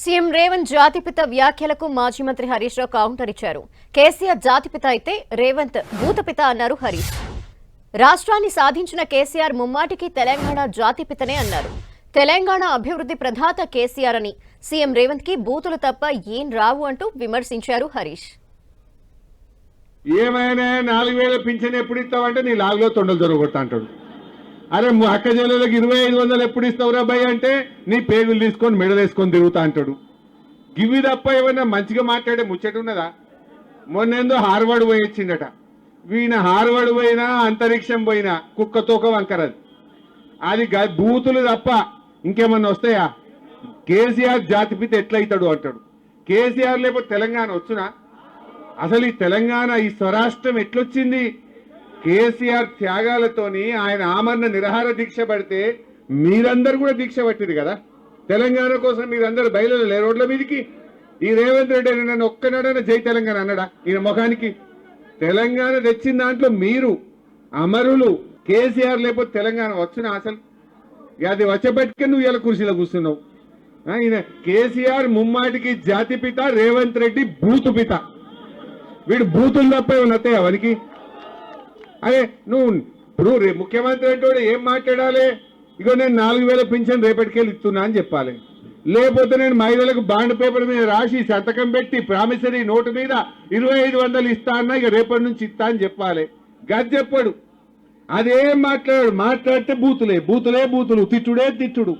CM Revanth జాతిపిత వ్యాఖ్యలకు మాజీ మంత్రి హరీష్ రావు కౌంటర్ ఇచ్చారు. కేసీఆర్ జాతిపిత అయితే రేవంత్ భూతపిత అన్నారు హరీష్. రాష్ట్రాన్ని సాధించిన కేసీఆర్ ముమ్మాటికి తెలంగాణ జాతిపితనే అన్నారు. తెలంగాణ అభివృద్ధి ప్రదాత కేసీఆర్ అని సీఎం రేవంత్ కి బూతులు తప్ప ఏం రావు అంటూ విమర్శించారు హరీష్. ఏమైనా 4000 పింఛన్ ఎప్పుడు ఇస్తావంటే నీ లాగులో తొండలు దొరకొడతా అంటాడు. అరే అక్క చెల్లెలకు 2500 ఎప్పుడు ఇస్తావురా భయ్ అంటే నీ పేగులు తీసుకొని మెడలేసుకొని తిరుగుతా అంటాడు. గివి తప్ప ఏమైనా మంచిగా మాట్లాడే ముచ్చట ఉన్నదా? మొన్నేందో హార్వర్డ్ పోయి వచ్చిండట. వీణ హార్వర్డ్ పోయినా అంతరిక్షం పోయినా కుక్క తోక వంకరది. అది బూతులు తప్ప ఇంకేమన్నా వస్తాయా? కేసీఆర్ జాతిపిత ఎట్లయితాడు అంటాడు. కేసీఆర్ లేకపోతే తెలంగాణ వచ్చునా? అసలు ఈ తెలంగాణ ఈ స్వరాష్ట్రం ఎట్లొచ్చింది? కేసీఆర్ త్యాగాలతోని ఆయన ఆమరణ నిరాహార దీక్ష పడితే మీరందరూ కూడా దీక్ష పట్టింది కదా. తెలంగాణ కోసం మీరందరూ బయలుదేరలే రోడ్ల మీదకి. ఈ రేవంత్ రెడ్డి నన్ను ఒక్కనాడైనా జై తెలంగాణ అన్నాడా? ఈయన ముఖానికి తెలంగాణ తెచ్చిన దాంట్లో మీరు అమరులు. కేసీఆర్ లేకపోతే తెలంగాణ వచ్చునా? అసలు అది వచ్చబెట్టుకే నువ్వు ఇలా కుర్చీలో కూర్చున్నావు. ఈయన కేసీఆర్ ముమ్మాటికి జాతిపిత, రేవంత్ రెడ్డి బూతుపిత. వీడు బూతులు తప్ప ఏమన్నా వస్తాయి అవనికి? అదే నువ్వు ఇప్పుడు ముఖ్యమంత్రి అంటే ఏం మాట్లాడాలి? ఇగో నేను 4000 పింఛన్ రేపటికెళ్ళి ఇస్తున్నా అని చెప్పాలి. లేకపోతే నేను మహిళలకు బాండ్ పేపర్ మీద రాసి సంతకం పెట్టి ప్రామిసరీ నోటు మీద 2500 ఇస్తా అన్నా ఇక రేపటి నుంచి ఇస్తా అని చెప్పాలి. గది చెప్పాడు. అదేం మాట్లాడాడు? మాట్లాడితే బూతులే బూతులే బూతులు, తిట్టుడే తిట్టుడు.